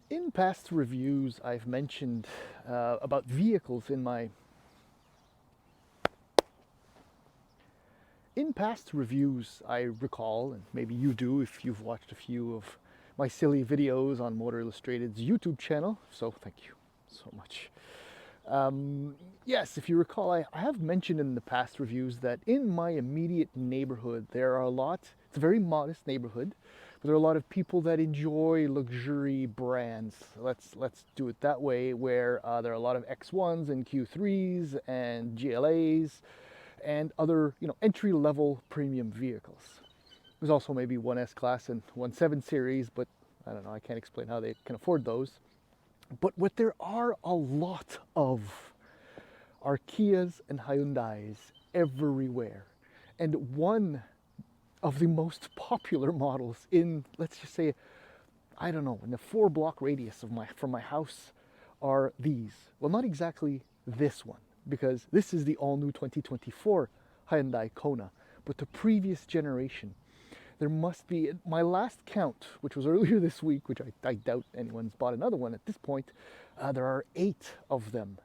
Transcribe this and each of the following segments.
In past reviews, I've mentioned about vehicles in my... In past reviews, I recall, and maybe you do if you've watched a few of my silly videos on Motor Illustrated's YouTube channel, so thank you so much. Yes, if you recall, I have mentioned in the past reviews that in my immediate neighborhood, there are a lot, it's a very modest neighborhood, but there are a lot of people that enjoy luxury brands. Let's do it that way, where there are a lot of X1s and Q3s and GLAs and other, entry-level premium vehicles. There's also maybe one S-Class and one 7 Series, but I don't know, I can't explain how they can afford those. But what there are a lot of are Kias and Hyundais everywhere. And one of the most popular models in, let's just say, I don't know, in the 4-block radius of from my house are these. Well, not exactly this one, because this is the all-new 2024 Hyundai Kona, but the previous generation. There must be, my last count, which was earlier this week, which I doubt anyone's bought another one at this point, there are 8 of them.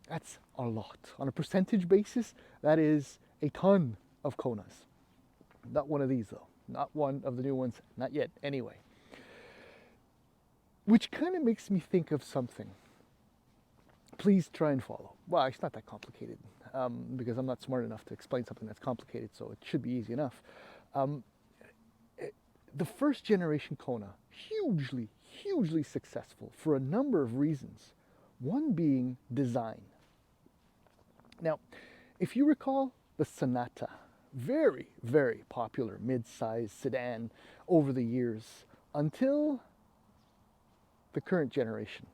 That's a lot. On a percentage basis, that is a ton of Konas. Not one of these though. Not one of the new ones, not yet anyway. Which kind of makes me think of something. Please try and follow. Well, it's not that complicated, because I'm not smart enough to explain something that's complicated, so it should be easy enough. The first generation Kona, hugely successful for a number of reasons. One being design. Now, if you recall the Sonata, very popular mid-size sedan over the years until the current generation,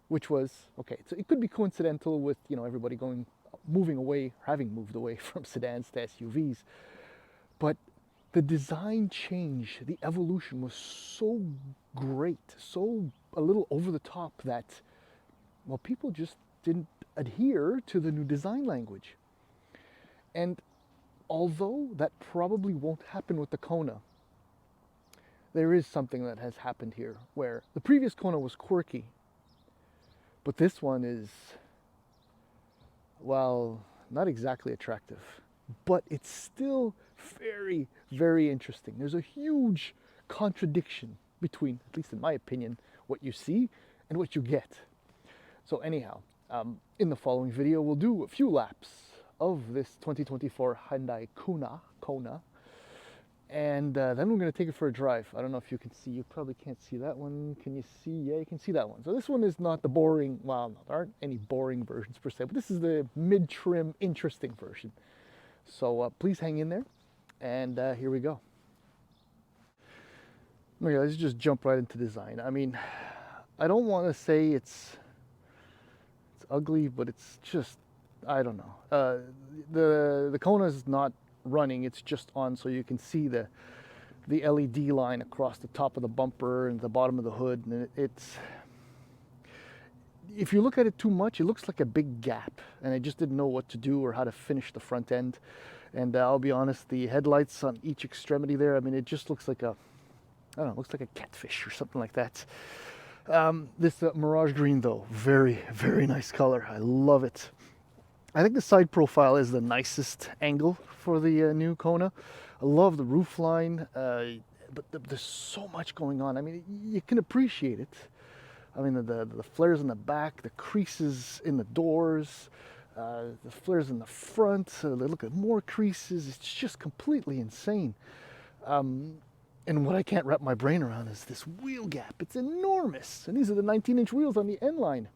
which was, okay, so it could be coincidental with, everybody moving away, having moved away from sedans to SUVs, but the design change, the evolution was so great, so a little over the top that, well, people just didn't adhere to the new design language. And although that probably won't happen with the Kona, there is something that has happened here where the previous Kona was quirky, but this one is, well, not exactly attractive, but it's still very interesting. There's a huge contradiction between, at least in my opinion, what you see and what you get. So anyhow, in the following video, we'll do a few laps of this 2024 Hyundai Kona, and then we're going to take it for a drive. I don't know if you can see, you probably can't see that one. Can you see? Yeah, you can see that one. So this one is not the boring, well, no, there aren't any boring versions per se, but this is the mid-trim, interesting version. So please hang in there, and here we go. Okay, let's just jump right into design. I mean, I don't want to say it's ugly, but it's just, I don't know. The Kona is not running, it's just on, so you can see the LED line across the top of the bumper and the bottom of the hood, and it's, if you look at it too much, it looks like a big gap, and I just didn't know what to do or how to finish the front end. And I'll be honest, the headlights on each extremity there, I mean, it just looks like a, I don't know, looks like a catfish or something like that. This Mirage Green though, very nice color. I love it. I think the side profile is the nicest angle for the new Kona. I love the roof line, but there's so much going on. I mean, you can appreciate it. I mean, the flares in the back, the creases in the doors, the flares in the front, they look at more creases. It's just completely insane. And what I can't wrap my brain around is this wheel gap. It's enormous. And these are the 19-inch wheels on the N line.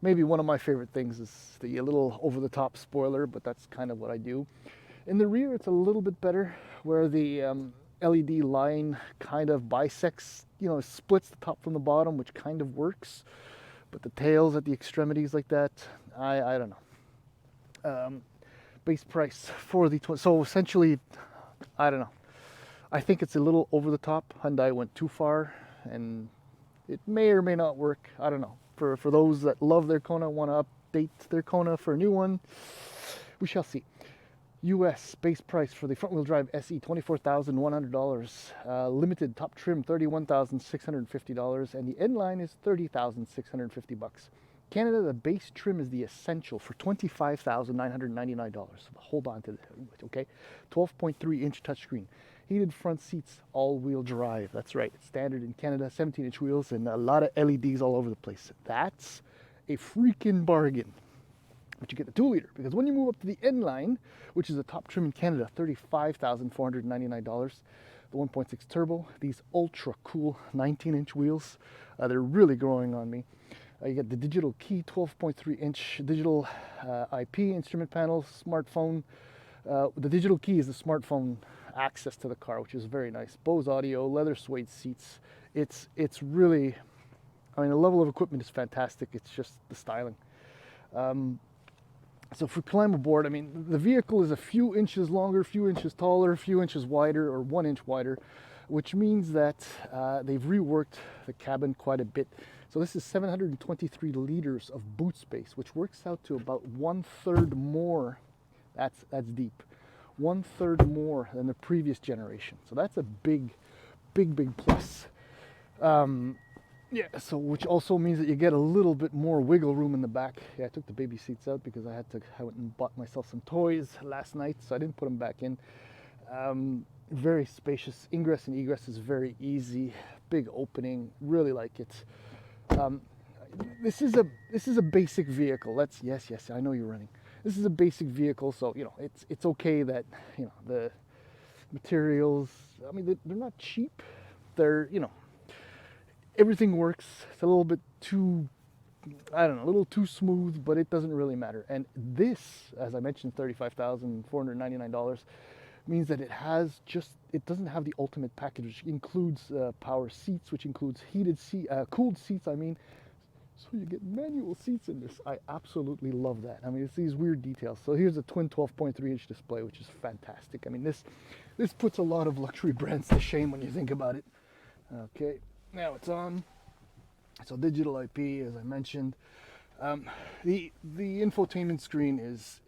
Maybe one of my favorite things is the little over-the-top spoiler, but that's kind of what I do. In the rear, it's a little bit better, where the LED line kind of bisects, splits the top from the bottom, which kind of works. But the tails at the extremities like that, I don't know. Base price for the, so essentially, I don't know. I think it's a little over the top. Hyundai went too far, and it may or may not work. I don't know. For those that love their Kona, want to update their Kona for a new one, we shall see. US base price for the front-wheel drive SE, $24,100. Limited top trim, $31,650, and the N line is $30,650. Canada, the base trim is the essential for $25,999. So hold on to it, okay? 12.3-inch touchscreen, heated front seats, all-wheel drive. That's right, it's standard in Canada. 17-inch wheels and a lot of LEDs all over the place. That's a freaking bargain. But you get the 2-liter, because when you move up to the N line, which is the top trim in Canada, $35,499. The 1.6 turbo, these ultra cool 19-inch wheels, they're really growing on me. You get the digital key, 12.3-inch digital IP instrument panel, smartphone. The digital key is the smartphone access to the car, which is very nice. Bose audio, leather suede seats. It's really, I mean, the level of equipment is fantastic. It's just the styling. So if we climb aboard, I mean, the vehicle is a few inches longer, a few inches taller, a few inches wider, or 1 inch wider, which means that they've reworked the cabin quite a bit. So this is 723 liters of boot space, which works out to about 1/3 more. That's deep. 1/3 more than the previous generation. So that's a big plus. Yeah, so which also means that you get a little bit more wiggle room in the back. Yeah, I took the baby seats out because I went and bought myself some toys last night, so I didn't put them back in. Very spacious. Ingress and egress is very easy. Big opening. Really like it. This is a basic vehicle. Yes, I know you're running. This is a basic vehicle, so you know it's okay that the materials. I mean, they're not cheap. They're everything works. It's a little bit too, I don't know, a little too smooth, but it doesn't really matter. And this, as I mentioned, $35,499 means that it doesn't have the ultimate package, which includes power seats, which includes cooled seats. I mean, so you get manual seats in this. I absolutely love that. I mean, it's these weird details. So here's a twin 12.3-inch display, which is fantastic. I mean, this puts a lot of luxury brands to shame when you think about it. Okay. Now it's on. So digital IP, as I mentioned. The infotainment screen is,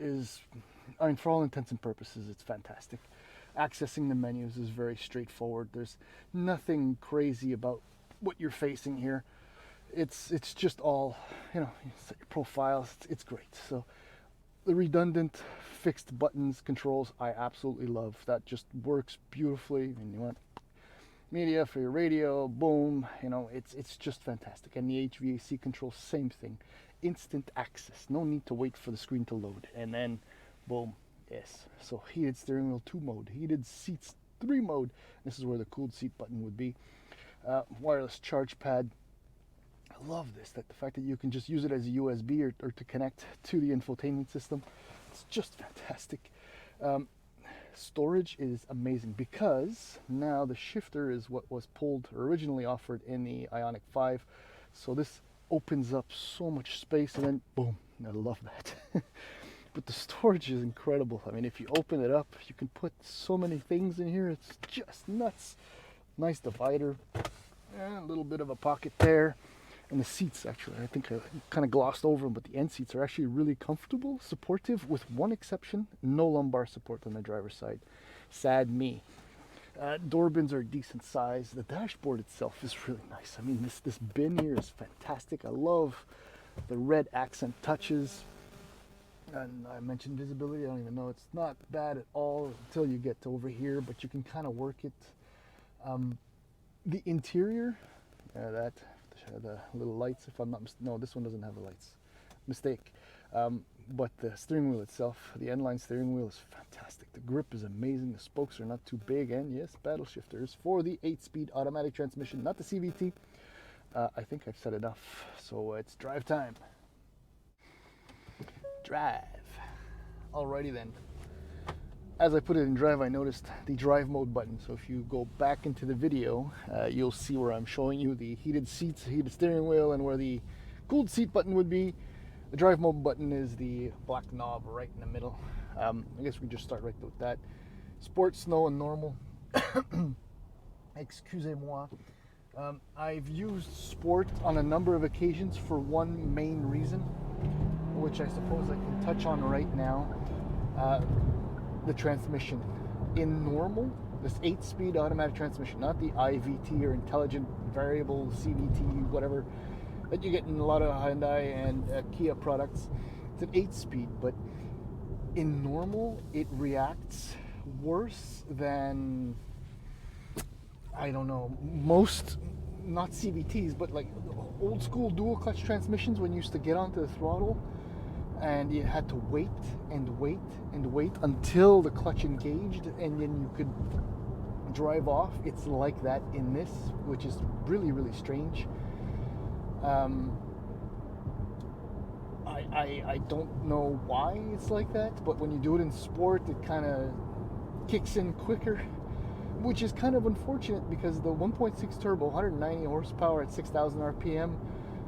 I mean, for all intents and purposes, it's fantastic. Accessing the menus is very straightforward. There's nothing crazy about what you're facing here. It's just all, you set your profiles. It's great. So the redundant fixed buttons, controls, I absolutely love. That just works beautifully. I mean, you want media for your radio, boom, it's just fantastic. And the HVAC control, same thing. Instant access, no need to wait for the screen to load. And then, boom, yes. So heated steering wheel 2 mode, heated seats 3 mode. This is where the cooled seat button would be. Wireless charge pad. I love this, that the fact that you can just use it as a USB or to connect to the infotainment system. It's just fantastic. Storage is amazing because now the shifter is what was pulled or originally offered in the Ioniq 5. So this opens up so much space, and then boom, I love that. But the storage is incredible. I mean, if you open it up, you can put so many things in here. It's just nuts. Nice divider, and a little bit of a pocket there. And the seats, actually, I think I kind of glossed over them, but the end seats are actually really comfortable, supportive, with one exception: no lumbar support on the driver's side. Sad me. Door bins are a decent size. The dashboard itself is really nice. I mean, this bin here is fantastic. I love the red accent touches. And I mentioned visibility. I don't even know. It's not bad at all until you get to over here, but you can kind of work it. The interior, the little lights, if I'm not no, this one doesn't have the lights. Mistake. But the steering wheel itself, the N-line steering wheel, is fantastic. The grip is amazing. The spokes are not too big, and yes, paddle shifters for the 8-speed automatic transmission, not the CVT. I think I've said enough, so it's drive time. Drive. Alrighty then. As I put it in drive, I noticed the drive mode button. So if you go back into the video, you'll see where I'm showing you the heated seats, heated steering wheel, and where the cooled seat button would be. The drive mode button is the black knob right in the middle. I guess we can just start right with that. Sport, snow, and normal. Excusez-moi. I've used sport on a number of occasions for one main reason, which I suppose I can touch on right now. the transmission in normal, this 8-speed automatic transmission, not the IVT or intelligent variable CVT, whatever, that you get in a lot of Hyundai and Kia products. It's an 8-speed, but in normal, it reacts worse than, I don't know, most, not CVTs, but like old school dual clutch transmissions when you used to get onto the throttle and you had to wait and wait and wait until the clutch engaged and then you could drive off. It's like that in this, which is really, really strange. I don't know why it's like that, but when you do it in sport, it kind of kicks in quicker, which is kind of unfortunate because the 1.6 turbo, 190 horsepower at 6,000 RPM,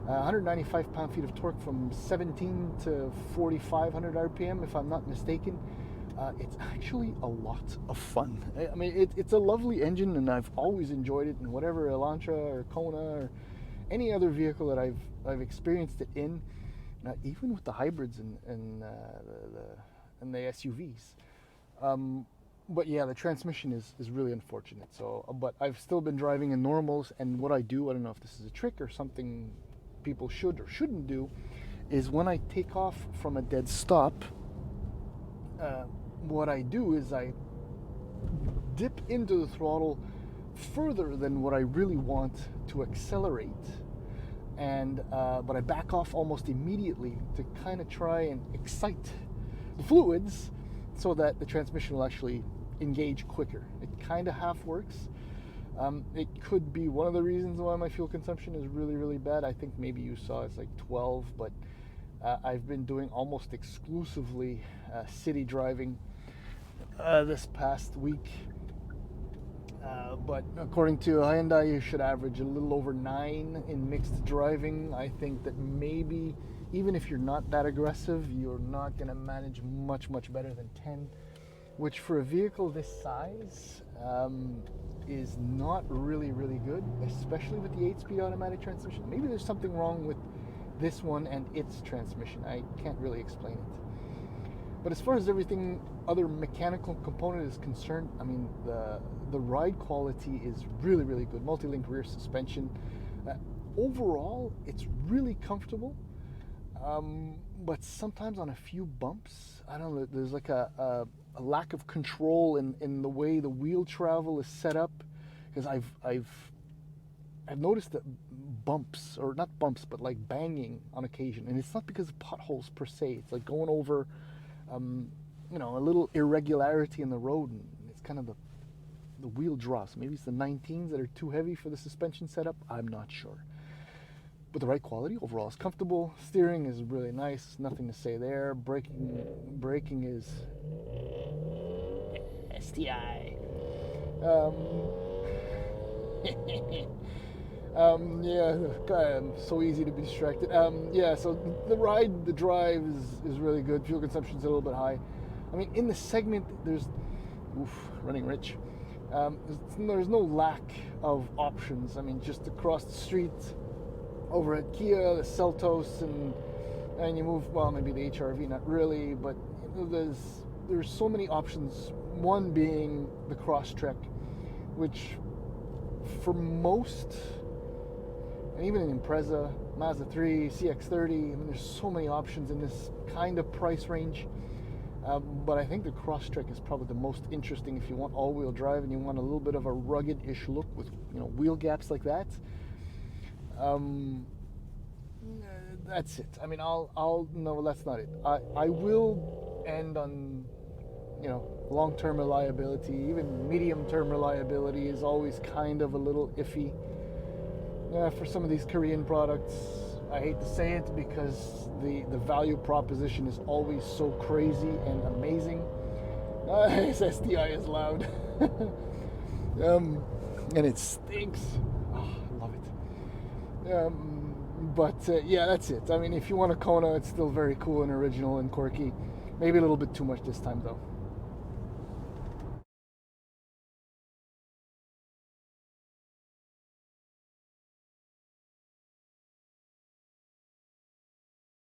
195 pound-feet of torque from 17 to 4,500 RPM, if I'm not mistaken. It's actually a lot of fun. I mean, it's a lovely engine, and I've always enjoyed it in whatever Elantra or Kona or any other vehicle that I've experienced it in, even with the hybrids and the SUVs. But yeah, the transmission is really unfortunate. So, but I've still been driving in normals, and what I do, I don't know if this is a trick or something people should or shouldn't do, is when I take off from a dead stop, what I do is I dip into the throttle further than what I really want to accelerate, and but I back off almost immediately to kind of try and excite the fluids so that the transmission will actually engage quicker. It kind of half works. It could be one of the reasons why my fuel consumption is really, really bad. I think maybe you saw it's like 12, but I've been doing almost exclusively city driving this past week. But according to Hyundai, you should average a little over 9 in mixed driving. I think that maybe even if you're not that aggressive, you're not going to manage much, much better than 10, which for a vehicle this size is not really, really good, especially with the 8-speed automatic transmission. Maybe there's something wrong with this one and its transmission. I can't really explain it. But as far as everything other mechanical component is concerned, I mean, the ride quality is really, really good. Multi-link rear suspension. Overall, it's really comfortable. But sometimes on a few bumps, I don't know, there's like a lack of control in the way the wheel travel is set up. Because I've noticed that bumps, or not bumps, but like banging on occasion. And it's not because of potholes per se. It's like going over a little irregularity in the road, and it's kind of the wheel drops. Maybe it's the 19s that are too heavy for the suspension setup. I'm not sure. But the ride quality overall is comfortable. Steering is really nice. Nothing to say there. Braking is STI. So easy to be distracted. So the drive is really good. Fuel consumption is a little bit high. I mean, in the segment, there's running rich. There's no lack of options. I mean, just across the street, over at Kia, the Seltos, and you move, well, maybe the HRV, not really, but there's so many options. One being the Crosstrek, which for most, and even in Impreza, Mazda 3, CX-30, I mean, there's so many options in this kind of price range. But I think the Crosstrek is probably the most interesting if you want all-wheel drive and you want a little bit of a rugged-ish look with wheel gaps like that. That's it. I mean, no, that's not it. I will end on, long-term reliability. Even medium-term reliability is always kind of a little iffy. For some of these Korean products, I hate to say it because the value proposition is always so crazy and amazing. This STI is loud. And it stinks. Oh, I love it. But that's it. I mean, if you want a Kona, it's still very cool and original and quirky. Maybe a little bit too much this time, though.